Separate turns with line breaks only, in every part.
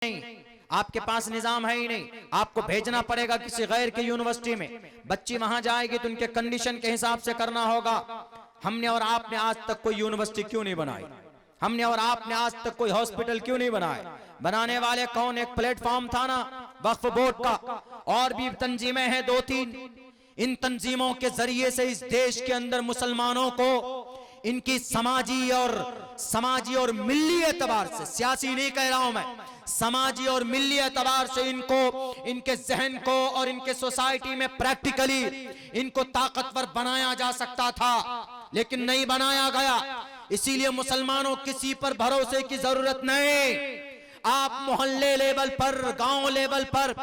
नहीं, आपके पास निजाम है ही नहीं, आपको भेजना पड़ेगा किसी गैर की यूनिवर्सिटी में। बच्ची वहां जाएगी तो उनके कंडीशन के हिसाब से करना होगा। हमने और आपने आज तक कोई यूनिवर्सिटी क्यों नहीं बनाई? हमने और आपने आज तक कोई हॉस्पिटल क्यों नहीं बनाए? बनाने वाले कौन? एक प्लेटफॉर्म था ना वक्फ बोर्ड का, और भी तंजीमें हैं दो तीन। इन तंजीमों के जरिए से इस देश के अंदर मुसलमानों को इनकी समाजी और मिल्ली एतबार से, सियासी नहीं कह रहा हूं मैं, समाजी और मिल्ली एतबार से इनको, इनके जहन को और इनके सोसाइटी में प्रैक्टिकली इनको ताकतवर बनाया जा सकता था, लेकिन नहीं बनाया गया। इसीलिए मुसलमानों किसी पर भरोसे की जरूरत नहीं। आप मोहल्ले लेवल पर, गांव लेवल पर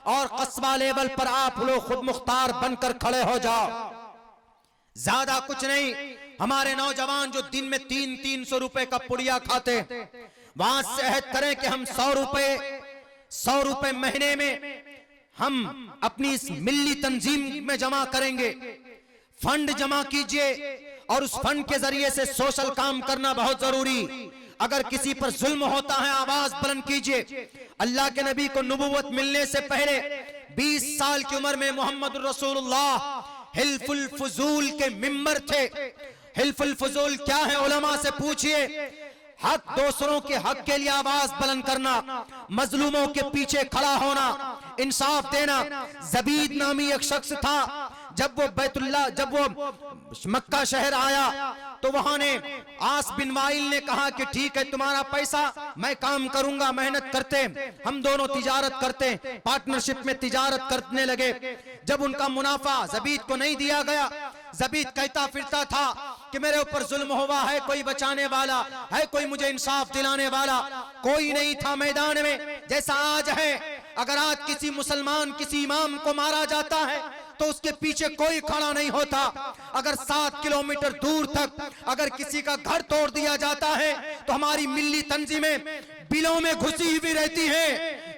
और कस्बा लेवल पर आप लोग खुद मुख्तार बनकर खड़े हो जाओ। ज्यादा कुछ नहीं। हमारे नौजवान जो दिन में 300 रुपए का पुड़िया खाते, वहां से अहद करें कि हम 100 रुपए महीने में हम अपनी इस मिल्ली तंजीम में जमा करेंगे। फंड जमा कीजिए और उस फंड के जरिए से सोशल काम करना बहुत जरूरी। अगर किसी पर जुल्म होता है आवाज बुलंद कीजिए। अल्लाह के नबी को नबूवत मिलने से पहले 20 साल की उम्र में मोहम्मद रसूलुल्लाह हिल्फुल फुजूल के मिंबर थे। हिल्फुल फुजूल क्या है? उलमा से पूछिए। हक, दूसरों के हक के लिए आवाज बुलंद करना, मजलूमों के पीछे खड़ा होना, इंसाफ देना। जबीद नामी एक शख्स था, जब वो मक्का शहर आया तो वहां ने आस बिन वाइल ने कहा कि ठीक है, तुम्हारा पैसा मैं काम करूंगा, मेहनत करते, हम दोनों तिजारत करते, पार्टनरशिप में तिजारत करने लगे। जब उनका मुनाफा जबीद को नहीं दिया गया, जबीद कहता फिरता था कि मेरे ऊपर जुल्म हुआ है, कोई बचाने वाला है, कोई मुझे इंसाफ दिलाने वाला कोई नहीं था मैदान में। जैसा आज है, अगर आज किसी मुसलमान, किसी इमाम को मारा जाता है तो उसके पीछे कोई खड़ा नहीं होता। अगर 7 किलोमीटर दूर तक अगर किसी का घर तोड़ दिया जाता है तो हमारी मिल्ली तंजीमें बिलों में घुसी हुई रहती है।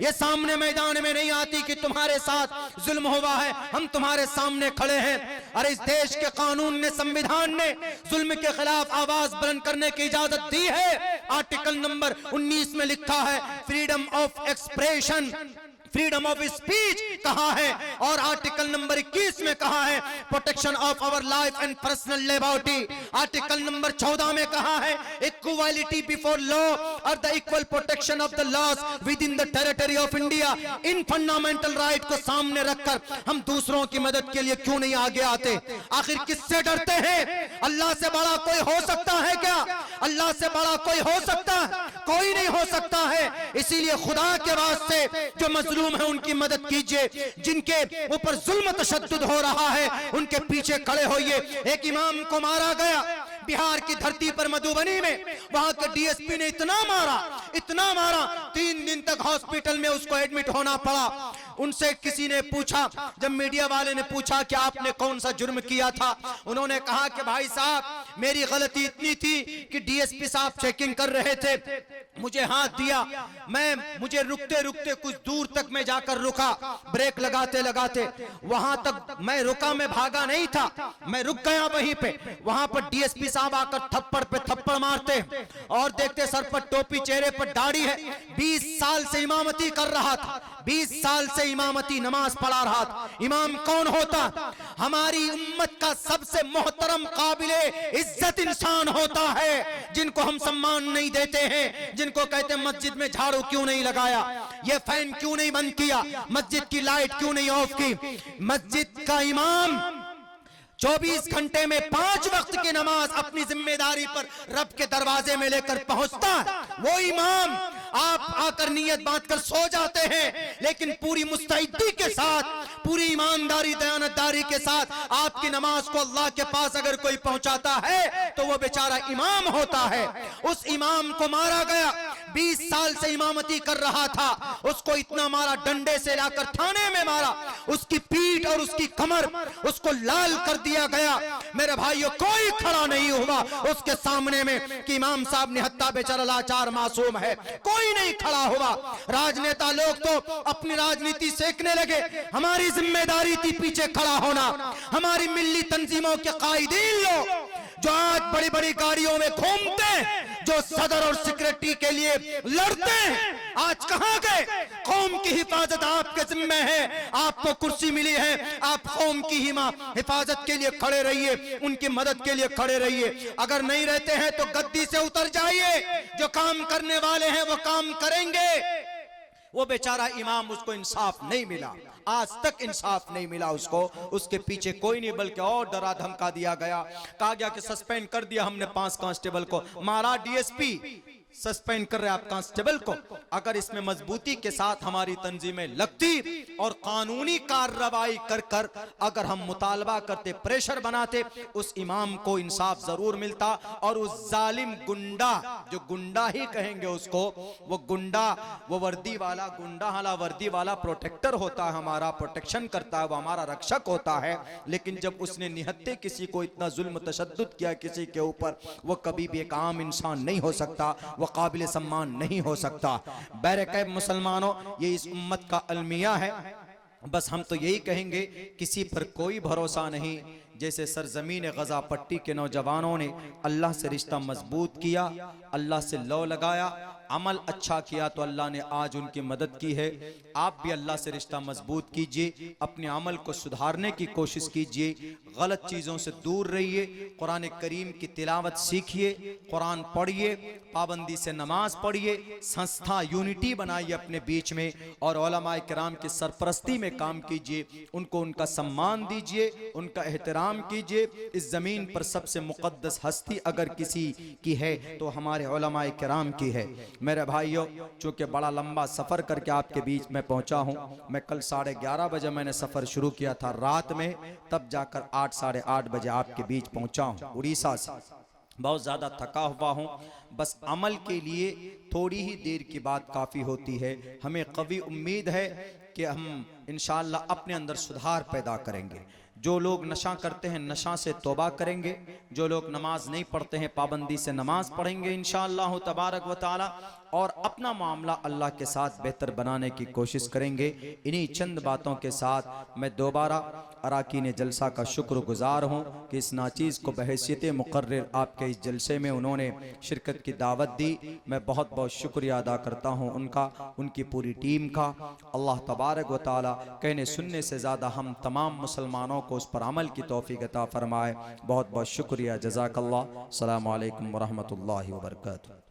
ये सामने मैदान में नहीं आती कि तुम्हारे साथ जुल्म हुआ है, हम तुम्हारे सामने खड़े हैं। अरे इस देश के कानून ने, संविधान ने जुल्म के खिलाफ आवाज बुलंद करने की इजाजत दी है। आर्टिकल नंबर 19 में लिखा है freedom of expression, freedom of speech कहा है, और आर्टिकल नंबर 21 में कहा है protection of our life and personal liberty. Article number 14 में कहा है इक्वालिटी बिफोर लॉ और the equal protection of the laws within the territory of India. इन फंडामेंटल राइट को सामने रखकर हम दूसरों की मदद के लिए क्यों नहीं आगे आते? आखिर किससे डरते हैं? अल्लाह से बड़ा कोई हो सकता है क्या? अल्लाह से बड़ा कोई हो सकता है? कोई नहीं हो सकता है। इसीलिए खुदा के वास्ते जो मजलूम है उनकी मदद कीजिए, जिनके ऊपर जुल्म तशद्दुद हो रहा है उनके पीछे खड़े होइए। एक इमाम को मारा गया बिहार की धरती पर, मधुबनी में। वहां के डीएसपी ने इतना मारा 3 दिन तक हॉस्पिटल में उसको एडमिट होना पड़ा। उनसे किसी ने पूछा, जब मीडिया वाले ने पूछा कि आपने कौन सा जुर्म किया था, उन्होंने कहा कि भाई साहब मेरी गलती इतनी थी कि डीएसपी साहब चेकिंग कर रहे थे, मुझे हाथ दिया, मुझे रुकते रुकते कुछ दूर तक मैं जाकर रुका, ब्रेक लगाते लगाते वहां तक मैं रुका, मैं भागा नहीं था, मैं रुक गया वहीं पे। वहां पर डीएसपी साहब आकर थप्पड़ पे थप्पड़ मारते और देखते सर पर टोपी, चेहरे पर दाढ़ी है। 20 साल से इमामती कर रहा था, 20 साल से इमामती नमाज पढ़ा रहा था। इमाम कौन होता? हमारी उम्मत का सबसे मोहतरम, काबिले इज्जत इंसान होता है, जिनको हम सम्मान नहीं देते हैं, जिनको कहते हैं मस्जिद में झाड़ू क्यों नहीं लगाया, ये फैन क्यों नहीं बंद किया, मस्जिद की लाइट क्यों नहीं ऑफ की। मस्जिद का इमाम 24 घंटे में 5 वक्त की नमाज अपनी जिम्मेदारी पर रब के दरवाजे में लेकर पहुंचता है। वो इमाम, आप आकर नियत बांधकर सो जाते हैं, लेकिन पूरी मुस्तैदी के साथ, पूरी ईमानदारी, दयानतदारी के साथ आपकी नमाज को अल्लाह के पास अगर कोई पहुंचाता है तो वो बेचारा इमाम होता है। उस इमाम को मारा गया, 20 साल से इमामती कर रहा था, उसको इतना मारा, डंडे से लाकर थाने में मारा, उसकी पीठ और उसकी कमर उसको लाल कर दिया गया। मेरे भाइयों, कोई खड़ा नहीं हुआ उसके सामने में कि इमाम साहब निहत्था बेचारा लाचार मासूम है, कोई नहीं खड़ा हुआ। राजनेता लोग तो अपनी राजनीति सेकने लगे, हमारी जिम्मेदारी थी पीछे खड़ा होना। हमारी मिल्ली तंजीमों के कायदीन लोग जो आज बड़ी बड़ी गाड़ियों में घूमते,
जो सदर और सेक्रेटरी के लिए लड़ते हैं, आज कहां गए? कौम की हिफाजत आपके जिम्मे है, आपको कुर्सी मिली है, आप कौम की हिफाजत के लिए खड़े रहिए, उनकी मदद के लिए खड़े रहिए। अगर नहीं रहते हैं तो गद्दी से उतर जाइए। जो काम करने वाले हैं वो काम करेंगे। वो बेचारा इमाम, उसको इंसाफ नहीं मिला, आज तक इंसाफ नहीं मिला उसको। उसके पीछे कोई नहीं, बल्कि और डरा धमका दिया गया। कहा गया कि सस्पेंड कर दिया हमने 5 कांस्टेबल को, मारा डीएसपी, सस्पेंड कर रहे आप कांस्टेबल को। अगर इसमें मजबूती के साथ हमारी तंजीमें लगती और कानूनी कार्रवाई कर कर अगर हम मुतालबा करते, प्रेशर बनाते, उस इमाम को इंसाफ जरूर मिलता। और उस जालिम गुंडा, जो गुंडा ही कहेंगे उसको, वो गुंडा, वो वर्दी वाला गुंडा, हाला वर्दी वाला प्रोटेक्टर होता है, हमारा प्रोटेक्शन करता है, वो हमारा रक्षक होता है। लेकिन जब उसने निहत्ते किसी को इतना जुल्म तशद्दुद किया किसी के ऊपर, वो कभी भी एक आम इंसान नहीं हो सकता, वो काबिल सम्मान नहीं हो सकता। बैरकैब मुसलमानों, ये इस उम्मत का अलमिया है। बस हम तो यही कहेंगे, किसी पर कोई भरोसा नहीं। जैसे सरजमीन गजा पट्टी के नौजवानों ने अल्लाह से रिश्ता मजबूत किया, अल्लाह से लौ लगाया, अमल अच्छा किया तो अल्लाह ने आज उनकी मदद की है। आप भी अल्लाह से रिश्ता मजबूत कीजिए, अपने अमल को सुधारने की कोशिश कीजिए, गलत चीज़ों से दूर रहिए, कुरान करीम की तिलावत सीखिए, कुरान पढ़िए, पाबंदी से नमाज पढ़िए, संस्था यूनिटी बनाइए अपने बीच में, और उलमाए किराम की सरपरस्ती में काम कीजिए, उनको उनका सम्मान दीजिए, उनका एहतराम कीजिए। इस ज़मीन पर सबसे मुक़द्दस हस्ती अगर किसी की है तो हमारे उलमाए किराम की है। मेरे भाइयों, चूँकि बड़ा लंबा सफ़र करके आपके बीच में पहुँचा हूँ, मैं कल 11:30 बजे मैंने सफ़र शुरू किया था रात में, तब जाकर 8 साढ़े 8 बजे आपके बीच पहुँचा हूँ उड़ीसा से। बहुत ज़्यादा थका हुआ हूँ। बस अमल के लिए थोड़ी ही देर की बात काफ़ी होती है। हमें कवी उम्मीद है कि हम इंशाअल्लाह अपने अंदर सुधार पैदा करेंगे। जो लोग नशा करते हैं नशा से तौबा करेंगे, जो लोग नमाज नहीं पढ़ते हैं पाबंदी से नमाज पढ़ेंगे इंशाअल्लाह तबारक व तआला, और अपना मामला अल्लाह के साथ बेहतर बनाने की कोशिश करेंगे। इन्हीं चंद बातों के साथ मैं दोबारा अराकीन जलसा का शुक्रगुजार हूँ कि इस नाचीज़ को बहैसियत मुकर्रिर आपके इस जलसे में उन्होंने शिरकत की दावत दी। मैं बहुत बहुत शुक्रिया अदा करता हूँ उनका, उनकी पूरी टीम का। अल्लाह तबारक व तआला कहने सुनने से ज़्यादा हम तमाम मुसलमानों को उस पर अमल की तौफीक अता फरमाए। बहुत बहुत शुक्रिया, जज़ाकल्लाह। अस्सलामु अलैकुम व रहमतुल्लाहि व बरकातुहू।